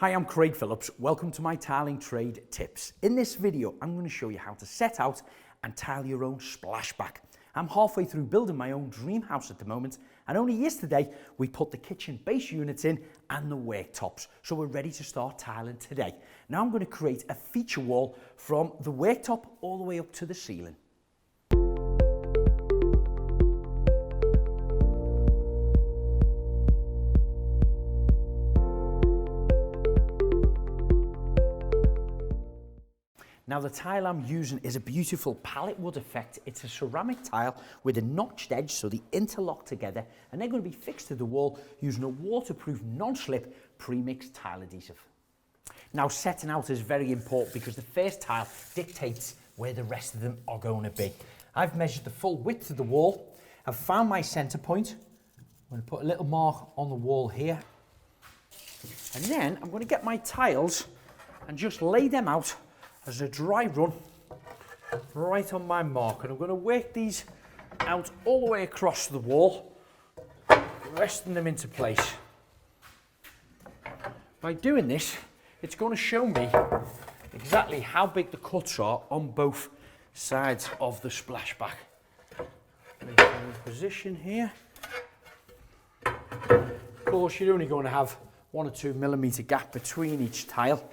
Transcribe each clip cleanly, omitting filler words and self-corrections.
Hi, I'm Craig Phillips. Welcome to my tiling trade tips. In this video, I'm going to show you how to set out and tile your own splashback. I'm halfway through building my own dream house at the moment, and only yesterday we put the kitchen base units in and the worktops, so we're ready to start tiling today. Now I'm going to create a feature wall from the worktop all the way up to the ceiling. Now the tile I'm using is a beautiful palette wood effect. It's a ceramic tile with a notched edge so they interlock together, and they're going to be fixed to the wall using a waterproof non-slip pre-mixed tile adhesive. Now setting out is very important because the first tile dictates where the rest of them are going to be. I've measured the full width of the wall. I've found my centre point. I'm going to put a little mark on the wall here. And then I'm going to get my tiles and just lay them out as a dry run right on my mark, and I'm going to work these out all the way across the wall, resting them into place. By doing this, it's going to show me exactly how big the cuts are on both sides of the splashback. Place them in position here. Of course, you're only going to have 1 or 2 millimeter gap between each tile,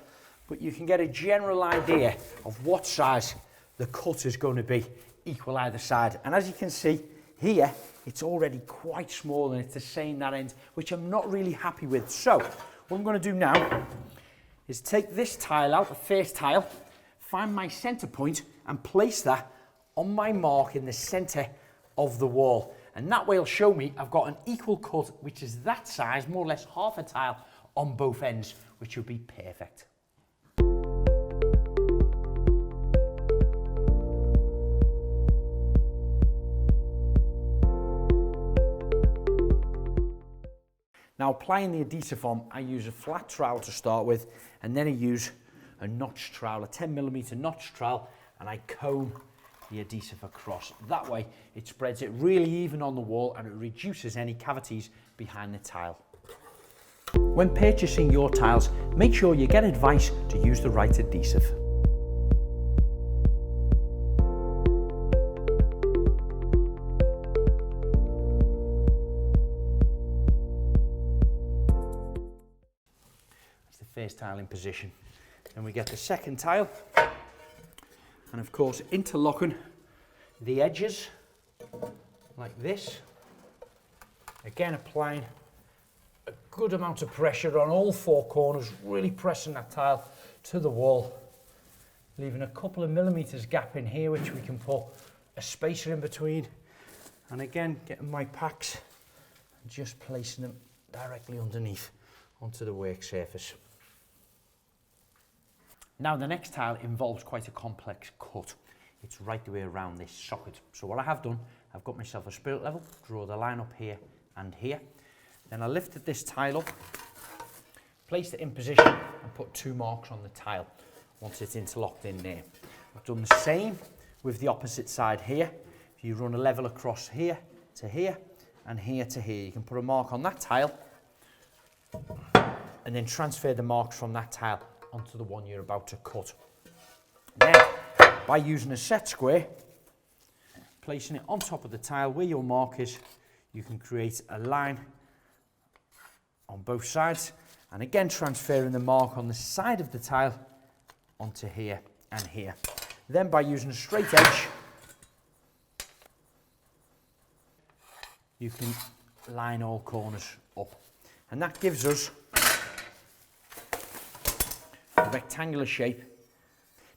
but you can get a general idea of what size the cut is going to be equal either side. And as you can see here, it's already quite small and it's the same that end, which I'm not really happy with. So what I'm going to do now is take this tile out, the first tile, find my center point and place that on my mark in the center of the wall. And that way will show me I've got an equal cut, which is that size, more or less half a tile on both ends, which would be perfect. Now applying the adhesive on, I use a flat trowel to start with, and then I use a notch trowel, a 10 millimeter notch trowel, and I comb the adhesive across. That way it spreads it really even on the wall and it reduces any cavities behind the tile. When purchasing your tiles, make sure you get advice to use the right adhesive. First tile in position. Then we get the second tile, and of course interlocking the edges like this. Again, applying a good amount of pressure on all 4 corners, really pressing that tile to the wall, leaving a couple of millimeters gap in here which we can put a spacer in between, and again getting my packs and just placing them directly underneath onto the work surface. Now the next tile involves quite a complex cut. It's right the way around this socket. So what I have done, I've got myself a spirit level, draw the line up here and here. Then I lifted this tile up, placed it in position and put 2 marks on the tile once it's interlocked in there. I've done the same with the opposite side here. If you run a level across here to here and here to here, you can put a mark on that tile and then transfer the marks from that tile onto the one you're about to cut. Then, by using a set square, placing it on top of the tile where your mark is, you can create a line on both sides, and again transferring the mark on the side of the tile onto here and here. Then by using a straight edge, you can line all corners up, and that gives us a rectangular shape.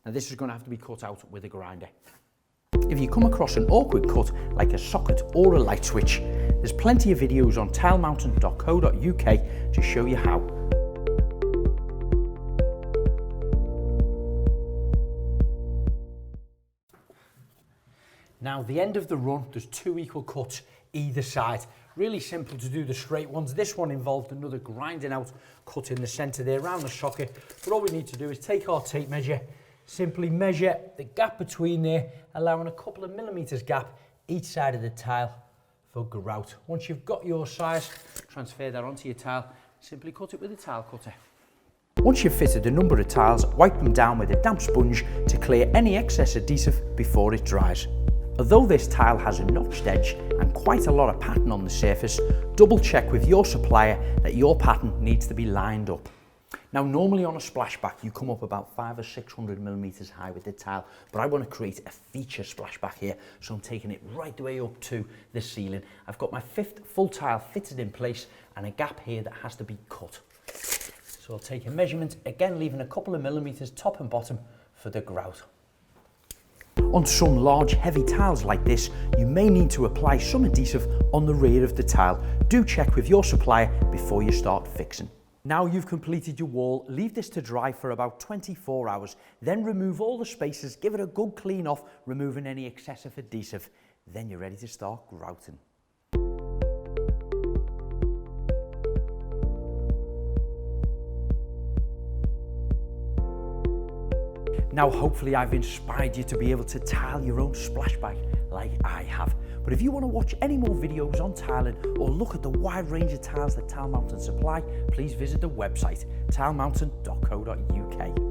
Now this is going to have to be cut out with a grinder. If you come across an awkward cut like a socket or a light switch, there's plenty of videos on tilemountain.co.uk to show you how. Now the end of the run, there's 2 equal cuts either side. Really simple to do the straight ones. This one involved another grinding out cut in the centre there around the socket. But all we need to do is take our tape measure, simply measure the gap between there, allowing a couple of millimeters gap each side of the tile for grout. Once you've got your size, transfer that onto your tile, simply cut it with a tile cutter. Once you've fitted a number of tiles, wipe them down with a damp sponge to clear any excess adhesive before it dries. Although this tile has a notched edge and quite a lot of pattern on the surface, double check with your supplier that your pattern needs to be lined up. Now normally on a splashback you come up about 500 or 600 millimeters high with the tile, but I want to create a feature splashback here, so I'm taking it right the way up to the ceiling. I've got my 5th full tile fitted in place and a gap here that has to be cut. So I'll take a measurement, again leaving a couple of millimeters top and bottom for the grout. On some large heavy tiles like this, you may need to apply some adhesive on the rear of the tile. Do check with your supplier before you start fixing. Now you've completed your wall, leave this to dry for about 24 hours, then remove all the spacers, give it a good clean off, removing any excessive adhesive. Then you're ready to start grouting. Now hopefully I've inspired you to be able to tile your own splashback like I have. But if you want to watch any more videos on tiling or look at the wide range of tiles that Tile Mountain supply, please visit the website tilemountain.co.uk.